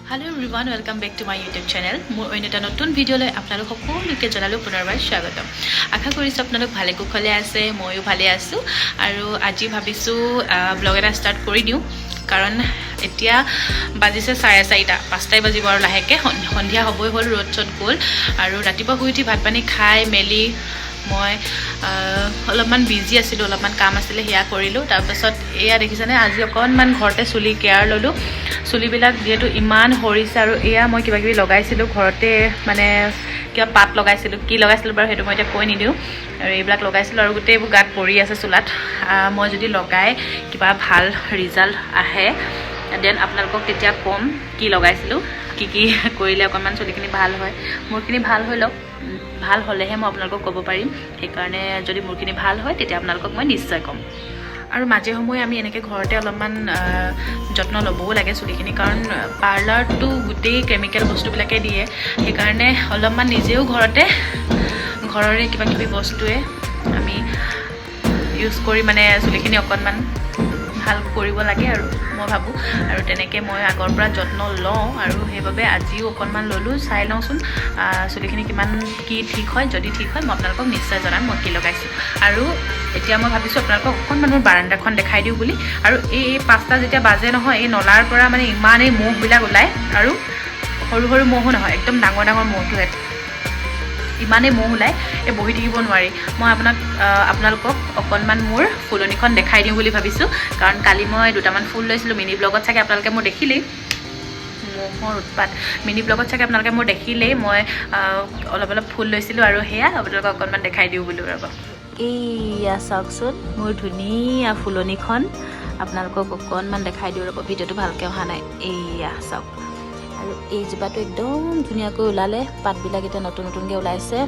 Hello everyone, welcome back to my YouTube channel. মোৰ অন্য এটা নতুন ভিডিঅ'লৈ আপোনালোক সকলোকে জনালো পুনৰবাৰ স্বাগতম। আশা কৰিছোঁ আপোনালোক ভালে কুশলে আছে, ময়ো ভালে আছোঁ আৰু আজি ভাবিছোঁ ব্লগ এটা ষ্টাৰ্ট কৰি দিওঁ কাৰণ এতিয়া বাজিছে 4:30, 5টাই বাজিব আৰু লাহেকৈ সন্ধিয়া হ'বই হ'ল, ৰ'দ চ'দ গ'ল আৰু ৰাতিপুৱা শুই উঠি ভাত পানী খাই মেলি মই অলপমান বিজি আছিলোঁ, অলপমান কাম আছিলে সেয়া কৰিলোঁ। তাৰপাছত এয়া দেখিছেনে আজি অকণমান ঘৰতে চুলি কেয়াৰ ল'লোঁ। চুলিবিলাক যিহেতু ইমান সৰিছে আৰু এয়া মই কিবাকিবি লগাইছিলোঁ ঘৰতে, মানে কিবা পাত লগাইছিলোঁ, কি লগাইছিলোঁ বাৰু সেইটো মই এতিয়া কৈ নিদিওঁ। আৰু এইবিলাক লগাইছিলোঁ আৰু গোটেইবোৰ গাত পৰি আছে চুলাত। মই যদি লগাই কিবা ভাল ৰিজাল্ট আহে দেন আপোনালোকক তেতিয়া ক'ম কি লগাইছিলোঁ, কি কৰিলে অকণমান চুলিখিনি ভাল হয়। মোৰখিনি ভাল হৈ লওক, ভাল হ'লেহে মই আপোনালোকক ক'ব পাৰিম। সেইকাৰণে যদি মোৰখিনি ভাল হয় তেতিয়া আপোনালোকক মই নিশ্চয় ক'ম। আৰু মাজে সময়ে আমি এনেকৈ ঘৰতে অলপমান যত্ন ল'বও লাগে চুলিখিনি, কাৰণ পাৰ্লাৰটো গোটেই কেমিকেল বস্তুবিলাকে দিয়ে। সেইকাৰণে অলপমান নিজেও ঘৰৰে কিবাকিবি বস্তুৱে আমি ইউজ কৰি মানে চুলিখিনি অকণমান ভাল কৰিব লাগে আৰু মই ভাবোঁ। আৰু তেনেকৈ মই আগৰ পৰা যত্ন লওঁ আৰু সেইবাবে আজিও অকণমান ল'লোঁ। চাই লওঁচোন চুলিখিনি কিমান কি ঠিক হয়। যদি ঠিক হয় মই আপোনালোকক নিশ্চয় জনাম মই কি লগাইছোঁ। আৰু এতিয়া মই ভাবিছোঁ আপোনালোকক অকণমান মোৰ বাৰাণ্ডাখন দেখাই দিওঁ বুলি। আৰু এই 5টা যেতিয়া বাজে নহয়, এই নলাৰ পৰা মানে ইমানেই মহবিলাক ওলায় আৰু সৰু সৰু মহো নহয়, একদম ডাঙৰ ডাঙৰ মহটো ইমানেই মহ ওলায়, এই বহি থাকিব নোৱাৰি। মই আপোনালোকক অকণমান মোৰ ফুলনিখন দেখাই দিওঁ বুলি ভাবিছোঁ, কাৰণ কালি মই 2টামান ফুল লৈছিলোঁ। মিনি ব্লগত চাগে আপোনালোকে মোৰ দেখিলেই, মহৰ উৎপাত মিনি ব্লগত চাগে আপোনালোকে মোৰ দেখিলেই মই অলপ ফুল লৈছিলোঁ আৰু সেয়া আপোনালোকক অকণমান দেখাই দিওঁ বুলি। ৰ'ব, এইয়া চাওকচোন মোৰ ধুনীয়া ফুলনিখন, আপোনালোকক অকণমান দেখাই দিওঁ ৰ'ব। ভিডিঅ'টো ভালকৈ অহা নাই, এইয়া চাওক। আৰু এইজোপাটো একদম ধুনীয়াকৈ ওলালে, পাতবিলাক এতিয়া নতুন নতুনকৈ ওলাইছে।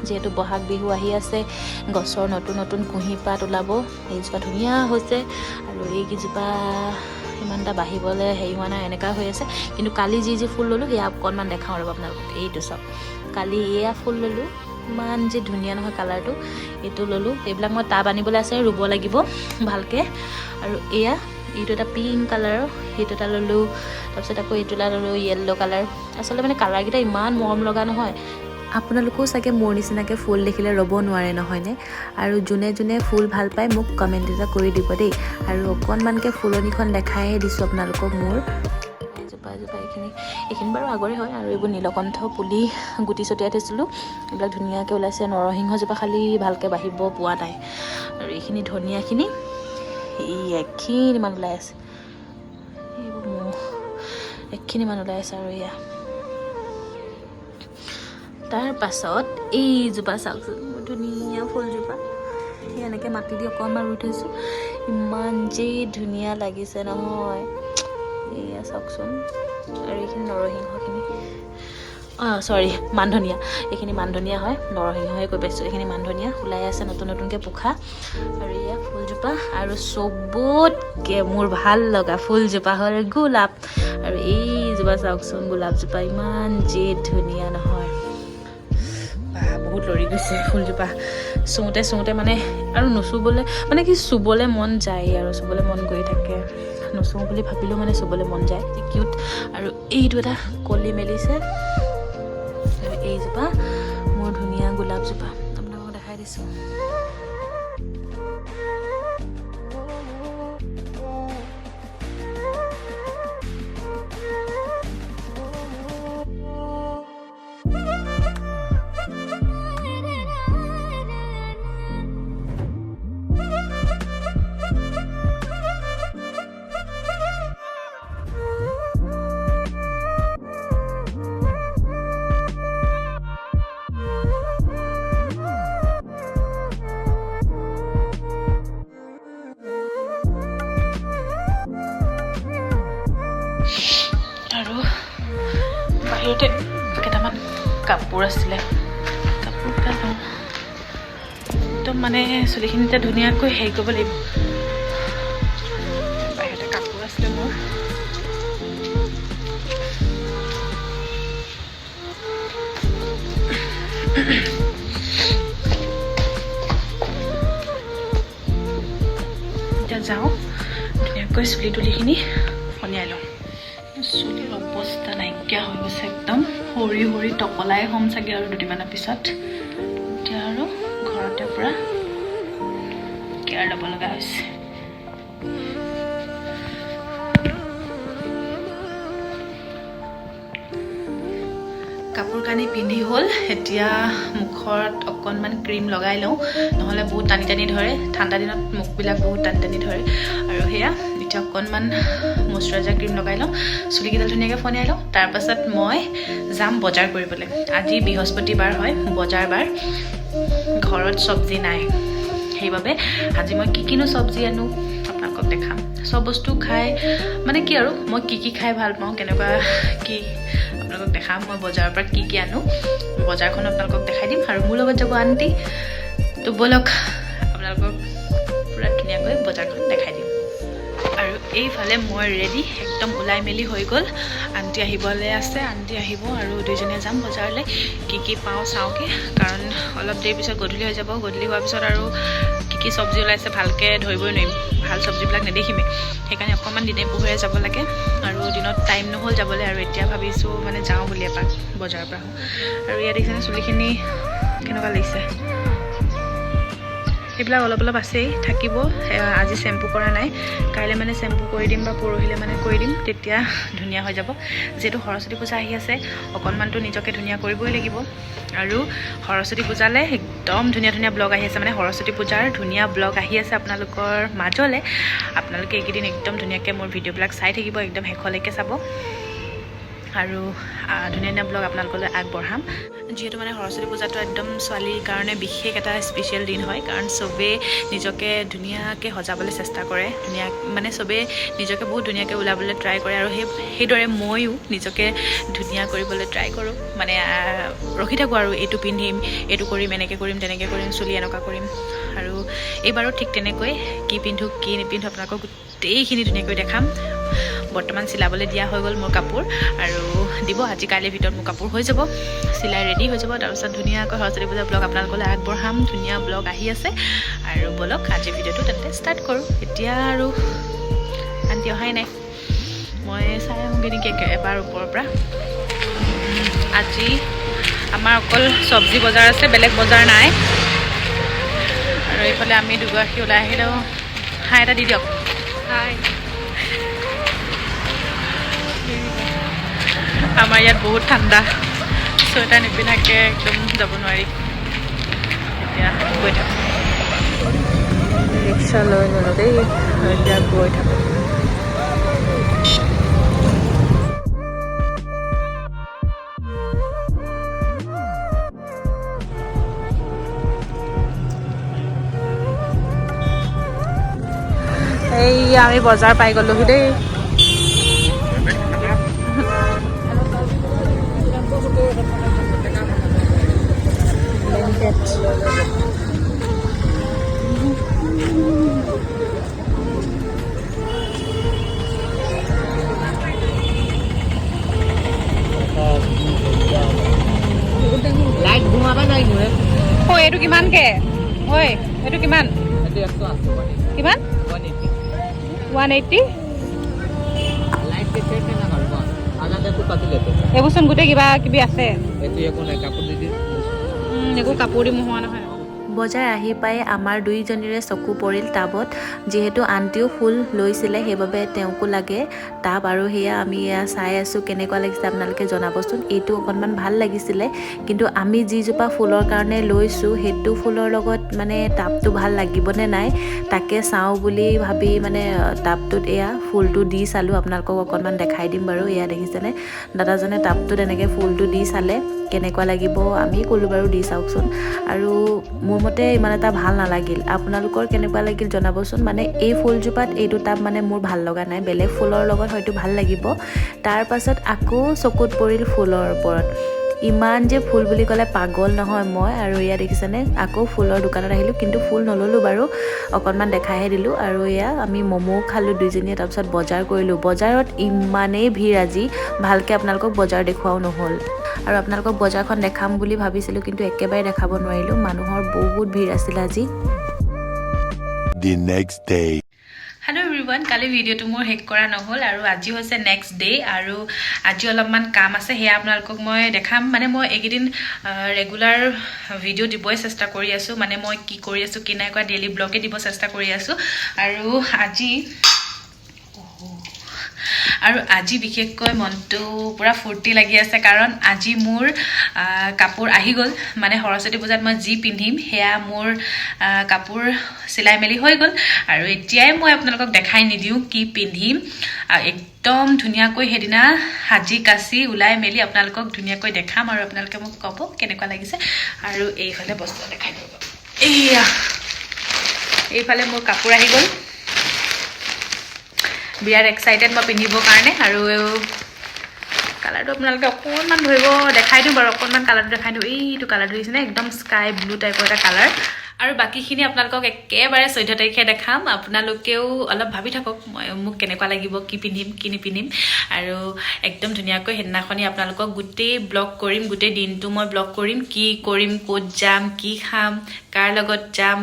যিহেতু বহাগ বিহু আহি আছে, গছৰ নতুন নতুন কুঁহি পাত ওলাব। এইজোপা ধুনীয়া হৈছে আৰু এইকেইজোপা ইমান এটা বাঢ়িবলৈ হেৰি হোৱা নাই, এনেকুৱা হৈ আছে। কিন্তু কালি যি ফুল ল'লোঁ সেয়া অকণমান দেখাওঁ ৰ'ব আপোনালোকক। এইটো চাওক, কালি এয়া ফুল ল'লোঁ, ইমান যে ধুনীয়া নহয় কালাৰটো। এইটো ল'লোঁ, এইবিলাক মই টাব আনিবলৈ আছে, ৰুব লাগিব ভালকৈ। আৰু এইটো এটা পিংক কালাৰৰ, সেইটো এটা ল'লোঁ। তাৰপিছত আকৌ এইটো এটা ল'লোঁ য়েল্ল' কালাৰ। আচলতে মানে কালাৰকেইটা ইমান মৰম লগা নহয়। আপোনালোকেও চাগে মোৰ নিচিনাকৈ ফুল দেখিলে ৰ'ব নোৱাৰে নহয়নে? আৰু যোনে যোনে ফুল ভাল পায় মোক কমেণ্ট এটা কৰি দিব দেই। আৰু অকণমানকৈ ফুলনিখন দেখাইহে দিছোঁ আপোনালোকক মোৰ। এজোপা এইখিনি বাৰু আগৰে হয়। আৰু এইবোৰ নীলকণ্ঠ পুলি গুটি ছটিয়াই থৈছিলোঁ, এইবিলাক ধুনীয়াকৈ ওলাইছে। নৰসিংহজোপা খালি ভালকৈ বাঢ়িব পোৱা নাই। আৰু এইখিনি ধনিয়াখিনি এখিনিমান ওলাই আছে, এইবোৰ এখিনিমান ওলাই আছে। আৰু এয়া তাৰ পাছত এইজোপা চাওকচোন, ধুনীয়া ফুলজোপা, সেই এনেকৈ মাটি দি অকণমান ৰুই থৈছোঁ, ইমান যে ধুনীয়া লাগিছে নহয়। এয়া চাওকচোন। আৰু এইখিনি নৰসিংহখিনি, মান ধনিয়া, এইখিনি মান ধনিয়া হয়, নৰসিংহহে কৈ পাইছোঁ। এইখিনি মান ধনিয়া ওলাই আছে নতুন নতুনকৈ পোখা। আৰু এয়া ফুলজোপা। আৰু চবতকৈ মোৰ ভাল লগা ফুলজোপা হ'ল গোলাপ। আৰু এইজোপা চাওকচোন, গোলাপজোপা ইমান যে ধুনীয়া নহয়, বহুত লৰি গৈছে ফুলজোপা। চুওঁতে মানে আৰু নুচুবলৈ মানে কি, চুবলৈ মন যায় আৰু চুবলৈ মন গৈ থাকে। নুচুওঁ বুলি ভাবিলেও মানে চুবলৈ মন যায়, কিউট। আৰু এইটো এটা কলি মেলিছে। আৰু এইজোপা মোৰ ধুনীয়া গোলাপজোপা, আপোনালোকক দেখাই দিছোঁ। আৰু বাহিৰতে কেইটামান কাপোৰ আছিলে, কাপোৰকেইটা লওঁ। একদম মানে চুলিখিনিতে ধুনীয়াকৈ হেৰি কৰিব লাগিব। বাহিৰতে কাপোৰ আছিলে মোৰ। এতিয়া যাওঁ, ধুনীয়াকৈ চুলি তুলিখিনি ফনিয়াই লওঁ। চুলিৰ অৱস্থা নাইকিয়া হৈ গৈছে একদম সৰি সৰি টকলাই হ'ম চাগে আৰু দুদিনমানৰ পিছত এতিয়া আৰু ঘৰতে পূৰা কেয়াৰ ল'ব লগা হৈছে কাপোৰ কানি পিন্ধি হ'ল এতিয়া মুখত অকণমান ক্ৰীম লগাই লওঁ নহ'লে বহুত টানি টানি ধৰে ঠাণ্ডা দিনত মুখবিলাক বহুত টানি টানি ধৰে আৰু সেয়া এতিয়া অকণমান মইশ্চাৰাইজাৰ ক্ৰীম লগাই লওঁ চুলিকেইডাল ধুনীয়াকৈ ফনিয়াই লওঁ তাৰপাছত মই যাম বজাৰ কৰিবলৈ আজি বৃহস্পতিবাৰ হয় বজাৰ বাৰ ঘৰত চব্জি নাই সেইবাবে আজি মই কিনো চব্জি আনো আপোনালোকক দেখাম চব বস্তু খাই মানে কি আৰু মই কি খাই ভাল পাওঁ কেনেকুৱা কি আপোনালোকক দেখাম মই বজাৰৰ পৰা কি আনো বজাৰখন আপোনালোকক দেখাই দিম আৰু মোৰ লগত যাব আণ্টি তো বলক আপোনালোকক পুৰা ধুনীয়াকৈ বজাৰখন দেখাই দিম আৰু এইফালে মই ৰেডি একদম ওলাই মেলি হৈ গ'ল আণ্টি আহিবলৈ আছে আণ্টি আহিব আৰু দুইজনীয়ে যাম বজাৰলৈ কি পাওঁ চাওঁকৈ কাৰণ অলপ দেৰি পিছত গধূলি হৈ যাব গধূলি হোৱাৰ পিছত আৰু কি চব্জি ওলাইছে ভালকৈ ধৰিবই নোৱাৰিম ভাল চব্জিবিলাক নেদেখিমেই সেইকাৰণে অকণমান দিনে পোহৰে যাব লাগে আৰু দিনত টাইম নহ'ল যাবলৈ আৰু এতিয়া ভাবিছোঁ মানে যাওঁ বুলি এপাক বজাৰৰ পৰা আৰু ইয়াত দেখিছেনে চুলিখিনি কেনেকুৱা লাগিছে সেইবিলাক অলপ অলপ আছেই থাকিব আজি চেম্পু কৰা নাই কাইলৈ মানে চেম্পু কৰি দিম বা পৰহিলৈ মানে কৰি দিম তেতিয়া ধুনীয়া হৈ যাব যিহেতু সৰস্বতী পূজা আহি আছে অকণমানতো নিজকে ধুনীয়া কৰিবই লাগিব আৰু সৰস্বতী পূজালৈ একদম ধুনীয়া ধুনীয়া ব্লগ আহি আছে মানে সৰস্বতী পূজাৰ ধুনীয়া ব্লগ আহি আছে আপোনালোকৰ মাজলৈ আপোনালোকে এইকেইদিন একদম ধুনীয়াকৈ মোৰ ভিডিঅ'বিলাক চাই থাকিব একদম শেষলৈকে চাব আৰু ধুনীয়া ধুনীয়া ব্লগ আপোনালোকলৈ আগবঢ়াম যিহেতু মানে সৰস্বতী পূজাটো একদম ছোৱালীৰ কাৰণে বিশেষ এটা স্পেচিয়েল দিন হয় কাৰণ চবেই নিজকে ধুনীয়াকৈ সজাবলৈ চেষ্টা কৰে ধুনীয়া মানে চবেই নিজকে বহুত ধুনীয়াকৈ ওলাবলৈ ট্ৰাই কৰে আৰু সেইদৰে ময়ো নিজকে ধুনীয়া কৰিবলৈ ট্ৰাই কৰোঁ মানে ৰখি থাকোঁ আৰু এইটো পিন্ধিম এইটো কৰিম এনেকৈ কৰিম তেনেকৈ কৰিম চুলি এনেকুৱা কৰিম আৰু এইবাৰো ঠিক তেনেকৈ কি পিন্ধো কি নিপিন্ধো আপোনালোকক গোটেইখিনি ধুনীয়াকৈ দেখাম বৰ্তমান চিলাবলৈ দিয়া হৈ গ'ল মোৰ কাপোৰ আৰু দিব আজি কাইলৈৰ ভিতৰত মোৰ কাপোৰ হৈ যাব চিলাই ৰেডি হৈ যাব তাৰপিছত ধুনীয়াকৈ সৰস্বতী পূজা ব্লগ আপোনালোকলৈ আগবঢ়াম ধুনীয়া ব্লগ আহি আছে আৰু বলক আজিৰ ভিডিঅ'টো তেন্তে ষ্টাৰ্ট কৰোঁ এতিয়া আৰু আণ্টি অহাই নাই মই চাই আহোঁগৈ নেকি এবাৰ ওপৰৰ পৰা আজি আমাৰ অকল চব্জি বজাৰ আছে বেলেগ বজাৰ নাই আৰু এইফালে আমি দুগৰাকী ওলাই আহিলেও হাই এটা দি দিয়ক হাই আমাৰ ইয়াত বহুত ঠাণ্ডা চুৱেটাৰ নিপিন্ধাকৈ একদম যাব নোৱাৰি এতিয়া গৈ থাকোঁ ৰিক্সা লৈ গ'লোঁ দেই এতিয়া গৈ থাকোঁ এই আমি বজাৰ পাই গ'লোহি দেই লাইট ঘুমাবা নাই ঘূৰে ঐ এইটো কিমানকৈ ঐ এইটো কিমান কিমান 180 লাইট চেট না কৰিব আজাদে তো পাতি লেতে এইবোৰচোন গোটেই কিবা কিবি আছে এইটো একো নাই কাপোৰ দি একো কাপোৰ দি মোহোৱা নহয় বজাৰ আহি পাই আমাৰ দুইজনীৰে চকু পৰিল টাবত যিহেতু আণ্টিও ফুল লৈছিলে সেইবাবে তেওঁকো লাগে টাব আৰু সেয়া আমি চাই আছোঁ কেনেকুৱা লাগিছে আপোনালোকে জনাবচোন এইটো অকণমান ভাল লাগিছিলে কিন্তু আমি যিজোপা ফুলৰ কাৰণে লৈছোঁ সেইটো ফুলৰ লগত মানে টাবটো ভাল লাগিবনে নাই তাকে চাওঁ বুলি ভাবি মানে টাবটোত এয়া ফুলটো দি চালোঁ আপোনালোকক অকণমান দেখাই দিম বাৰু এয়া দেখিছেনে দাদাজনে টাবটোত এনেকৈ ফুলটো দি চালে কেনেকুৱা লাগিব আমি ক'লোঁ বাৰু দি চাওকচোন আৰু মোৰ মতে ইমান এটা ভাল নালাগিল আপোনালোকৰ কেনেকুৱা লাগিল জনাবচোন মানে এই ফুলজোপাত এইটো টাব মানে মোৰ ভাল লগা নাই বেলেগ ফুলৰ লগত হয়তো ভাল লাগিব তাৰ পাছত আকৌ চকুত পৰিল ফুলৰ ওপৰত ইমান যে ফুল বুলি ক'লে পাগল নহয় মই আৰু এয়া দেখিছেনে আকৌ ফুলৰ দোকানত আহিলোঁ কিন্তু ফুল নল'লোঁ বাৰু অকণমান দেখাইহে দিলোঁ আৰু এয়া আমি ম'ম' খালোঁ দুইজনীয়ে তাৰপিছত বজাৰ কৰিলোঁ বজাৰত ইমানেই ভিৰ আজি ভালকৈ আপোনালোকক বজাৰ দেখুৱাও নহ'ল আৰু আপোনালোকক বজাৰখন দেখাম বুলি ভাবিছিলোঁ কিন্তু একেবাৰে দেখাব নোৱাৰিলোঁ মানুহৰ বহুত ভিৰ আছিল আজি The next day hello everyone Kali video तो मोर हेक करा নহল আৰু আজি হৈছে নেক্সট ডে আৰু আজি অলপমান কাম আছে হেয়া আপোনালোকক মই দেখাম মানে মই এইকেদিন ৰেগুলাৰ ভিডিও দিবই চেষ্টা কৰি আছো মানে মই কি কৰি আছো কি নাই কৰা ডেইলি ব্লগে দিব চেষ্টা কৰি আছো আৰু আজি বিশেষকৈ মনটো পুৰা ফুৰ্তি লাগি আছে কাৰণ আজি মোৰ কাপোৰ আহি গল মানে সৰস্বতী পূজাত মই যি পিন্ধিম হেয়া মোৰ কাপোৰ সিলাই মেলি হৈ গল আৰু এতিয়াই মই আপোনালোকক দেখাই নিদিও কি পিন্ধিম একদম ধুনিয়াকৈ হেদিনা হাজি কাছি উলাই মেলি আপোনালোকক ধুনিয়াকৈ দেখাম আৰু আপোনালোকে মোক কব কেনেকুৱা লাগিছে আৰু এইফালে বস্তু দেখাই দিব এইফালে মোৰ কাপোৰ আহি গল বিয়াৰ এক্সাইটেড মই পিন্ধিবৰ কাৰণে আৰু কালাৰটো আপোনালোকে অকণমান ধৰিব দেখাই দিওঁ বাৰু অকণমান কালাৰটো দেখাই দিওঁ এইটো কালাৰটো দিছেনে একদম স্কাই ব্লু টাইপৰ এটা কালাৰ আৰু বাকিখিনি আপোনালোকক একেবাৰে 14 তাৰিখে দেখাম আপোনালোকেও অলপ ভাবি থাকক মোক কেনেকুৱা লাগিব কি পিন্ধিম কি নিপিন্ধিম আৰু একদম ধুনিয়াকৈ হেদিনাখনি আপোনালোকক গোটেই ব্লগ কৰিম গোটেই দিনটো মই ব্লগ কৰিম কি কৰিম ক'ত যাম কি খাম কাৰ লগত যাম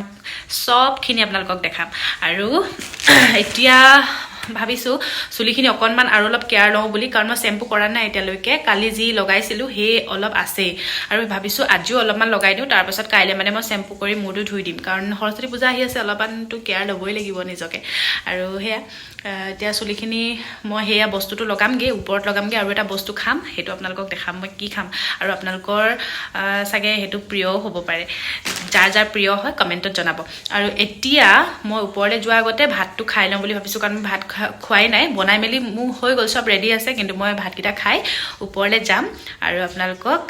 সবখিনি আপোনালোকক দেখাম আৰু এতিয়া ভাবিছো চুলিখিনি অকনমান আৰু অলপ কেয়াৰ লওঁ বুলি কাৰণ মই শ্যাম্পু কৰা নাই এতিয়ালৈকে কালি যি লগাইছিলো হে অলপ আছে আৰু ভাবিছো আজিও অলপমান লগাই দিওঁ তাৰ পাছত কাইলে মানে মই শ্যাম্পু কৰি মুৰটো ধুই দিম কাৰণ সৰস্বতী পূজা আহি আছে অলপমানটো কেয়াৰ ল'বই লাগিব নিজকে আৰু হেয়া এতিয়া চুলিখিনি মই হেয়া বস্তুটো লগামগে ওপৰত লগামগে আৰু এটা বস্তু খাম হেতু আপোনালোকক দেখাম মই কি খাম আৰু আপোনালোকৰ সাগে হেতু প্ৰিয় হ'ব পাৰে যাৰ যাৰ প্ৰিয় হয় কমেন্টত জনাব আৰু এতিয়া মই ওপৰলে যোৱা আগতে ভাতটো খাই লওঁ বুলি ভাবিছো কাৰণ ভাত খুৱাই নাই বনাই মেলি মু হৈ গল সব ৰেডি আছে কিন্তু মই ভাতকিটা খাই ওপৰলে যাম আৰু আপোনালোকক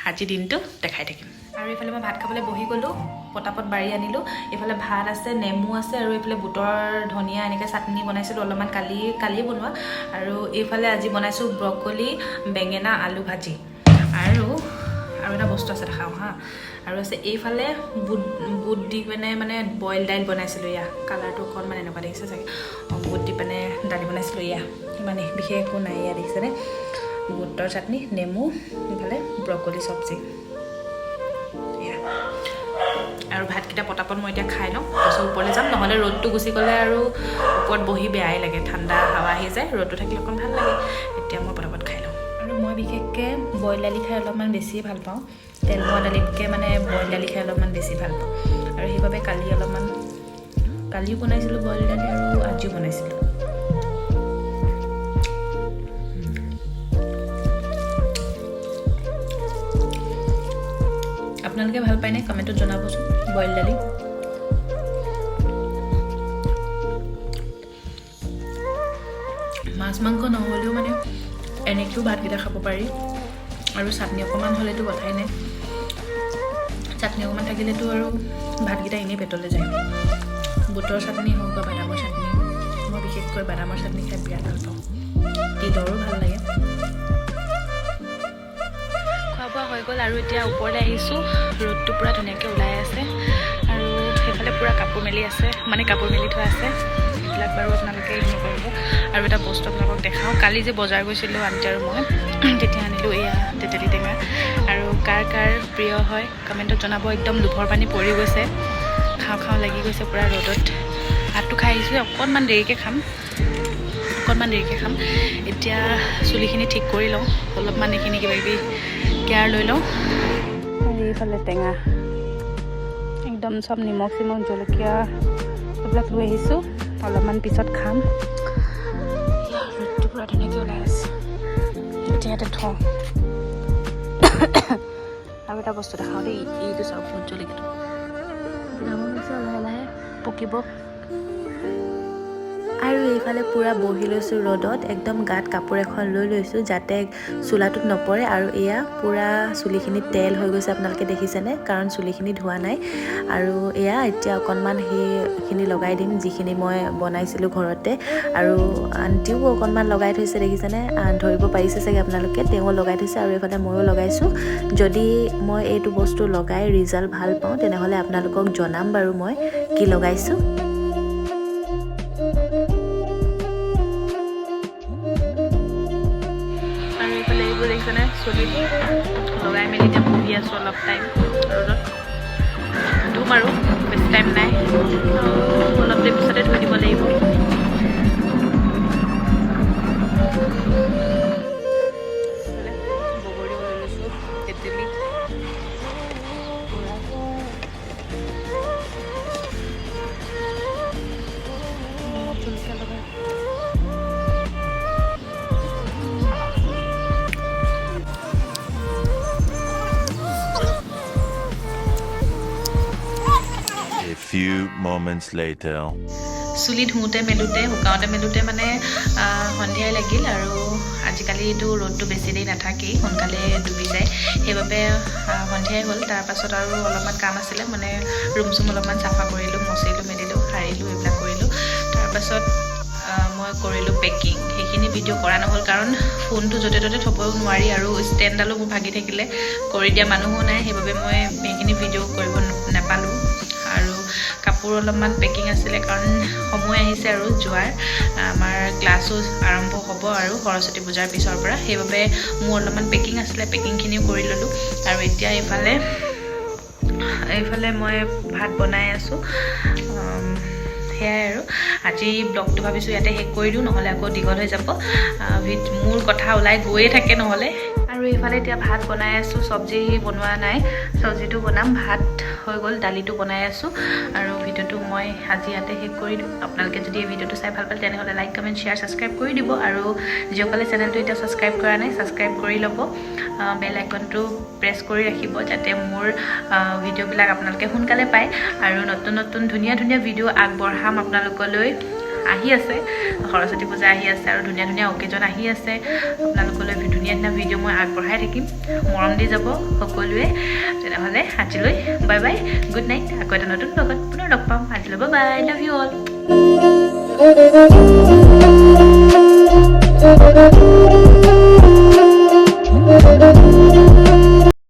আজি দিনটো দেখাই থাকিম আৰু এইফালে মই ভাত খাবলৈ বহি গলো পটাপট বাৰি আনিলো এইফালে ভাত আছে নেমু আছে আৰু এইফালে বুটৰ ধনিয়া এনেকে চাটনি বনাইছিলো অলপমান কালি বনোৱা আৰু এইফালে আজি বনাইছো ব্ৰকলি বেঙেনা আলু ভাজি আৰু এটা বস্তু আছে দেখাও হা আৰু আছে এইফালে বুট দি মানে বইল দাইল বনাইছিলো ইয়া কালাৰটো অকণমান এনেকুৱা দেখিছে চাগে বুট দি মানে দালি বনাইছিলো ইয়া মানে বিশেষ একো নাই ইয়া দেখিছেনে বুটৰ চাটনি নেমু এইফালে ব্ৰকলি চব্জি আৰু ভাতকিটা পটাপট মই এতিয়া খাই লওঁ তাৰপিছত ওপৰলৈ যাম নহ'লে ৰ'দটো গুচি গ'লে আৰু ওপৰত বহি বেয়াই লাগে ঠাণ্ডা হাৱা আহি যায় ৰ'দটো থাকিলে অকণ ভাল লাগে এতিয়া মই পটাপট খাই লওঁ আৰু মই বিশেষকৈ বইল দালি খাই অলপমান বেছি ভাল পাওঁ তেল মৰা দালিতকৈ মানে বইল দালি খাই অলপমান বেছি ভাল পাওঁ আৰু সেইবাবে কালিও বনাইছিলোঁ বইল দালি আৰু আজিও বনাইছিলোঁ আপোনালোকে ভাল পায়নে কমেন্টত জনাবচোন বইল দালি মাছ মাংস নহ'লেও মানে এনেকেও ভাতকেইটা খাব পাৰি আৰু চাটনি অকণমান হ'লেতো কথাই নাই চাটনি অকণমান থাকিলেতো আৰু ভাতকেইটা এনেই পেটলৈ যায় বুটৰ চাটনি হওক বা বাদামৰ চাটনি মই বিশেষকৈ বাদামৰ চাটনি খাই বিৰাট ভাল পাওঁ তিলৰো ভাল লাগে খোৱা বোৱা হৈ গ'ল আৰু এতিয়া ওপৰলৈ আহিছোঁ ৰ'দটো পূৰা ধুনীয়াকৈ ওলাই আছে আৰু সেইফালে পূৰা কাপোৰ মেলি আছে মানে কাপোৰ মেলি থোৱা আছে এইবিলাক বাৰু আপোনালোকে ইগন'ৰ কৰিব আৰু এটা বস্তু আপোনালোকক দেখাওঁ কালি যে বজাৰ গৈছিলোঁ আন্টি আৰু মই তেতিয়া আনিলোঁ এয়া তেতেলী টেঙা আৰু কাৰ প্ৰিয় হয় কমেণ্টত জনাব একদম লোভৰ পানী পৰি গৈছে খাওঁ লাগি গৈছে পূৰা ৰ'দত ভাতটো খাই আহিছোঁ অকণমান দেৰিকৈ খাম এতিয়া চুলিখিনি ঠিক কৰি লওঁ অলপমান এইখিনি কিবাকিবি কেয়াৰ লৈ লওঁ আৰু এইফালে টেঙা একদম চব নিমখ জলকীয়া এইবিলাক লৈ আহিছোঁ অলপমান পিছত খাম ৰ'দটো পূৰা ধুনীয়াকৈ ওলাই আছে এতিয়া ইয়াতে থওঁ আৰু এটা বস্তু দেখাওঁ দেই এইটো চাওক ভোট জলকীয়াটো ডাঙৰ হৈছে লাহে লাহে পকিব আৰু এইফালে পূৰা বহি লৈছোঁ ৰ'দত একদম গাত কাপোৰ এখন লৈ লৈছোঁ যাতে চোলাটোত নপৰে আৰু এয়া পূৰা চুলিখিনি তেল হৈ গৈছে আপোনালোকে দেখিছেনে কাৰণ চুলিখিনি ধোৱা নাই আৰু এয়া এতিয়া অকণমান সেইখিনি লগাই দিম যিখিনি মই বনাইছিলোঁ ঘৰতে আৰু আন্টিও অকণমান লগাই থৈছে দেখিছেনে ধৰিব পাৰিছে চাগে আপোনালোকে তেওঁ লগাই থৈছে আৰু এইফালে ময়ো লগাইছোঁ যদি মই এইটো বস্তু লগাই ৰিজাল্ট ভাল পাওঁ তেনেহ'লে আপোনালোকক জনাম বাৰু মই কি লগাইছোঁ চুলিত লগাই মেলি এতিয়া বহি আছোঁ অলপ টাইম ৰ'দত ধুম আৰু বেছি টাইম নাই অলপ দেৰি পিছতে ধুই দিব লাগিব few moments later. চুলি ধুওঁতে মেলোঁতে শুকাওঁতে মেলোঁতে মানে সন্ধিয়াই লাগিল আৰু আজিকালিতো ৰ'দটো বেছি দেৰি নাথাকেই সোনকালে ডুবি যায় সেইবাবে সন্ধিয়াই হ'ল তাৰপাছত আৰু অলপমান কাম আছিলে মানে ৰুম চুম অলপমান চাফা কৰিলোঁ মচিলোঁ মেলিলোঁ সাৰিলোঁ এইবিলাক কৰিলোঁ তাৰপাছত মই কৰিলোঁ পেকিং সেইখিনি ভিডিঅ' কৰা নহ'ল কাৰণ ফোনটো য'তে ত'তে থ'ব নোৱাৰি আৰু ষ্টেণ্ডডালো মোৰ ভাগি থাকিলে কৰি দিয়া মানুহো নাই সেইবাবে মই সেইখিনি ভিডিঅ' কৰিব নাপালোঁ আৰু কাপোৰ অলপমান পেকিং আছিলে কাৰণ সময় আহিছে আৰু যোৱাৰ আমাৰ ক্লাছো আৰম্ভ হ'ব আৰু সৰস্বতী পূজাৰ পিছৰ পৰা সেইবাবে মোৰ অলপমান পেকিং আছিলে পেকিংখিনিও কৰি ল'লোঁ আৰু এতিয়া এইফালে মই ভাত বনাই আছোঁ সেয়াই আৰু আজি ব্লগটো ভাবিছোঁ ইয়াতে শেষ কৰি দিওঁ নহ'লে আকৌ দীঘল হৈ যাব মোৰ কথা ওলাই গৈয়ে থাকে নহ'লে আৰু এইফালে এতিয়া ভাত বনাই আছোঁ চব্জি বনোৱা নাই চব্জিটো বনাম ভাত হৈ গ'ল দালিটো বনাই আছোঁ আৰু ভিডিঅ'টো মই আজি ইয়াতে শেষ কৰি দিওঁ আপোনালোকে যদি এই ভিডিঅ'টো চাই ভাল পালে তেনেহ'লে লাইক কমেণ্ট শ্বেয়াৰ ছাবস্ক্ৰাইব কৰি দিব আৰু যিসকলে চেনেলটো এতিয়া ছাবস্ক্ৰাইব কৰা নাই ছাবস্ক্ৰাইব কৰি ল'ব বেল আইকনটো প্ৰেছ কৰি ৰাখিব যাতে মোৰ ভিডিঅ'বিলাক আপোনালোকে সোনকালে পায় আৰু নতুন নতুন ধুনীয়া ধুনীয়া ভিডিঅ' আগবঢ়াম আপোনালোকলৈ আহি আছে সৰস্বতী পূজা আহি আছে আৰু ধুনীয়া ধুনীয়া অকেজন আহি আছে আপোনালোকলৈ ধুনীয়া ধুনীয়া ভিডিঅ' মই আগবঢ়াই থাকিম মৰম দি যাব সকলোৱে তেনেহ'লে আজিলৈ বাই বাই গুড নাইট আকৌ এটা নতুন লগত পুনৰ লগ পাম আজিলৈ bye bye love you all